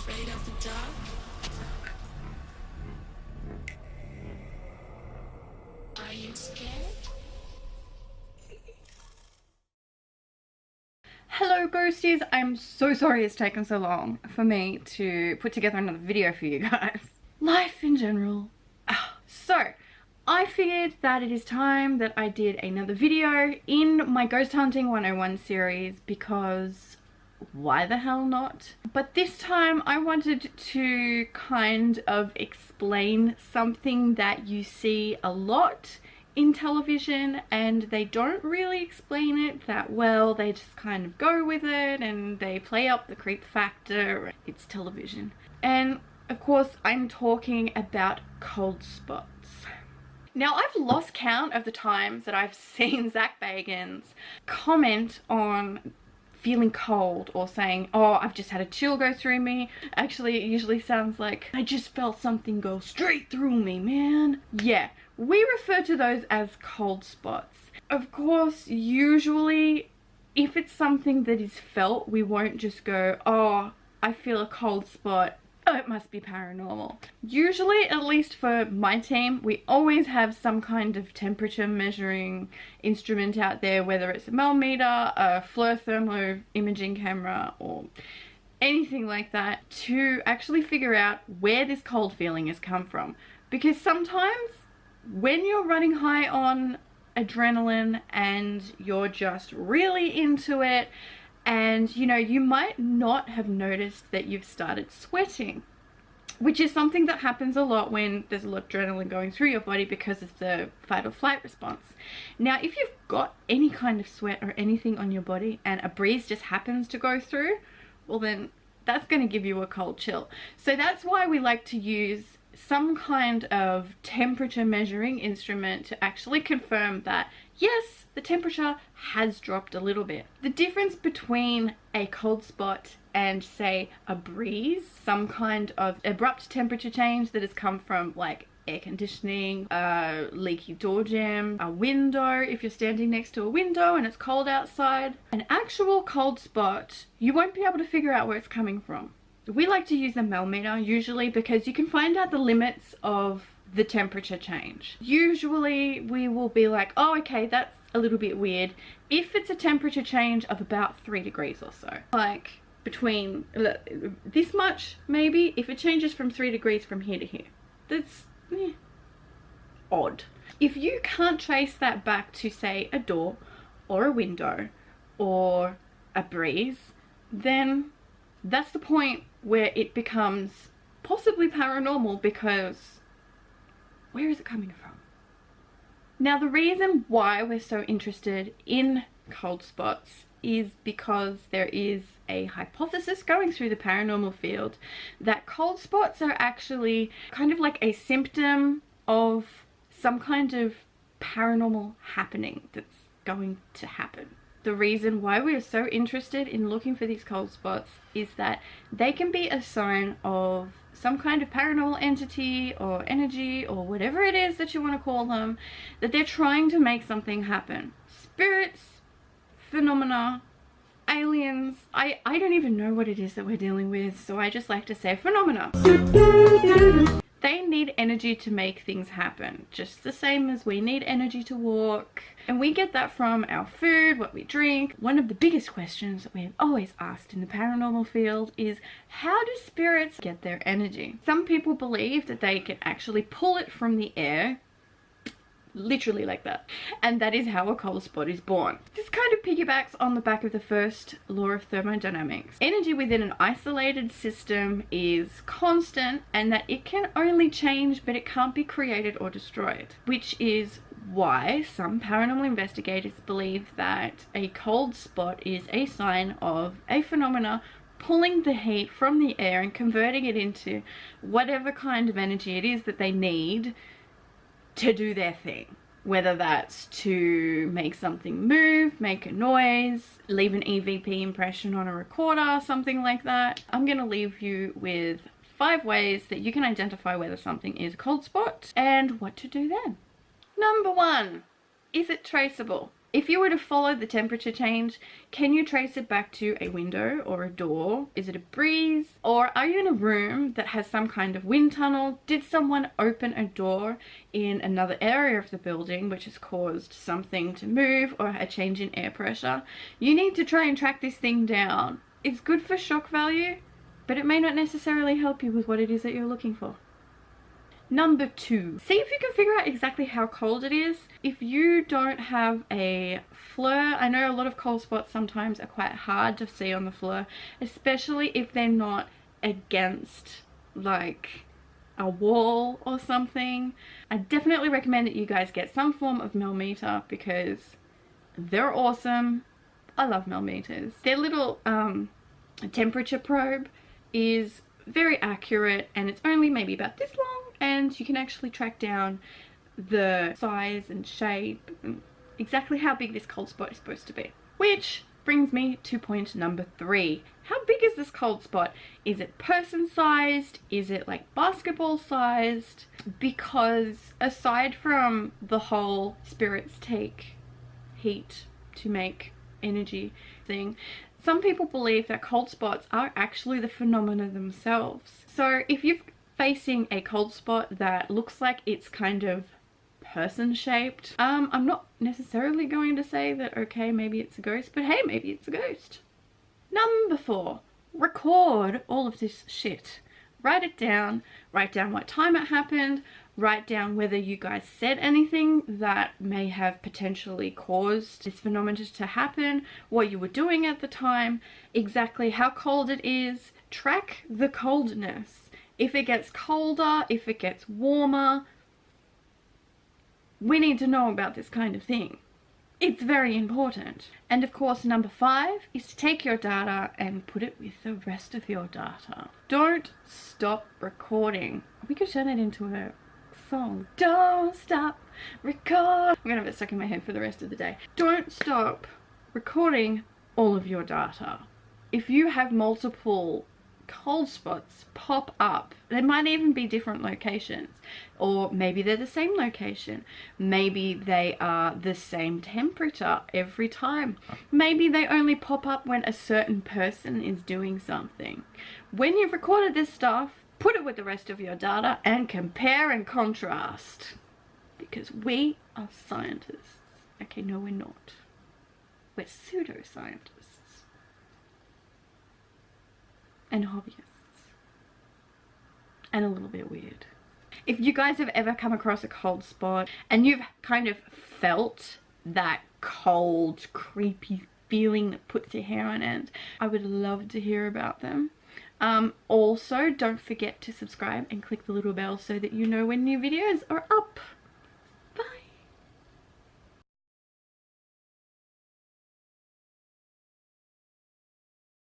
afraid of the dark? Are you scared? Hello ghosties, I'm so sorry it's taken so long for me to put together another video for you guys. Life in general. So, I figured that it is time that I did another video in my Ghost Hunting 101 series because why the hell not? But this time I wanted to kind of explain something that you see a lot in television and they don't really explain it that well. They just kind of go with it and they play up the creep factor. It's television. And of course I'm talking about cold spots. Now I've lost count of the times that I've seen Zach Bagans comment on feeling cold or saying, oh, I've just had a chill go through me. Actually, it usually sounds like, I just felt something go straight through me, man. Yeah, we refer to those as cold spots. Of course, usually, if it's something that is felt, we won't just go, oh, I feel a cold spot. Oh, it must be paranormal. Usually, at least for my team, we always have some kind of temperature measuring instrument out there, whether it's a millimeter, a FLIR thermo imaging camera, or anything like that, to actually figure out where this cold feeling has come from. Because sometimes when you're running high on adrenaline and you're just really into it, and you know, you might not have noticed that you've started sweating, which is something that happens a lot when there's a lot of adrenaline going through your body because of the fight or flight response. Now, if you've got any kind of sweat or anything on your body and a breeze just happens to go through, well then that's going to give you a cold chill. So that's why we like to use some kind of temperature measuring instrument to actually confirm that yes, the temperature has dropped a little bit. The difference between a cold spot and say a breeze, some kind of abrupt temperature change that has come from like air conditioning, a leaky door jamb, a window, if you're standing next to a window and it's cold outside, an actual cold spot, you won't be able to figure out where it's coming from. We like to use a millimeter usually because you can find out the limits of the temperature change. Usually we will be like, oh okay, that's a little bit weird if it's a temperature change of about 3 degrees or so, like between this much maybe. If it changes from 3 degrees from here to here, that's odd. If you can't trace that back to say a door or a window or a breeze, then that's the point where it becomes possibly paranormal, because where is it coming from? Now, the reason why we're so interested in cold spots is because there is a hypothesis going through the paranormal field that cold spots are actually kind of like a symptom of some kind of paranormal happening that's going to happen. The reason why we are so interested in looking for these cold spots is that they can be a sign of some kind of paranormal entity or energy or whatever it is that you want to call them, that they're trying to make something happen. Spirits, phenomena, aliens, I don't even know what it is that we're dealing with, so I just like to say phenomena. They need energy to make things happen, just the same as we need energy to walk. And we get that from our food, what we drink. One of the biggest questions that we've always asked in the paranormal field is, how do spirits get their energy? Some people believe that they can actually pull it from the air, literally like that, and that is how a cold spot is born. This kind of piggybacks on the back of the first law of thermodynamics. Energy within an isolated system is constant, and that it can only change but it can't be created or destroyed, which is why some paranormal investigators believe that a cold spot is a sign of a phenomena pulling the heat from the air and converting it into whatever kind of energy it is that they need to do their thing, whether that's to make something move, make a noise, leave an EVP impression on a recorder, something like that. I'm gonna leave you with 5 ways that you can identify whether something is a cold spot and what to do then. Number 1, is it traceable? If you were to follow the temperature change, can you trace it back to a window or a door? Is it a breeze? Or are you in a room that has some kind of wind tunnel? Did someone open a door in another area of the building which has caused something to move or a change in air pressure? You need to try and track this thing down. It's good for shock value, but it may not necessarily help you with what it is that you're looking for. Number 2, see if you can figure out exactly how cold it is. If you don't have a flare, I know a lot of cold spots sometimes are quite hard to see on the floor, especially if they're not against like a wall or something. I definitely recommend that you guys get some form of millimeter because they're awesome. I love millimeters. Their little temperature probe is very accurate and it's only maybe about this long, and you can actually track down the size and shape and exactly how big this cold spot is supposed to be. Which brings me to point number 3. How big is this cold spot? Is it person sized? Is it like basketball sized? Because aside from the whole spirits take heat to make energy thing, some people believe that cold spots are actually the phenomena themselves. So if you're facing a cold spot that looks like it's kind of person shaped, I'm not necessarily going to say that okay, maybe it's a ghost, but hey, maybe it's a ghost. Number 4, record all of this shit. Write it down, write down what time it happened, write down whether you guys said anything that may have potentially caused this phenomenon to happen, what you were doing at the time, exactly how cold it is. Track the coldness. If it gets colder, if it gets warmer, we need to know about this kind of thing. It's very important. And of course, number 5 is to take your data and put it with the rest of your data. Don't stop recording. We could turn it into a song. Don't stop record. I'm gonna have it stuck in my head for the rest of the day. Don't stop recording all of your data. If you have multiple cold spots pop up, there might even be different locations, or maybe they're the same location, maybe they are the same temperature every time, maybe they only pop up when a certain person is doing something. When you've recorded this stuff, put it with the rest of your data and compare and contrast, because we are scientists. Okay, no, we're not. We're pseudoscientists and hobbyists, and a little bit weird. If you guys have ever come across a cold spot and you've kind of felt that cold, creepy feeling that puts your hair on end, I would love to hear about them. Also, don't forget to subscribe and click the little bell so that you know when new videos are up.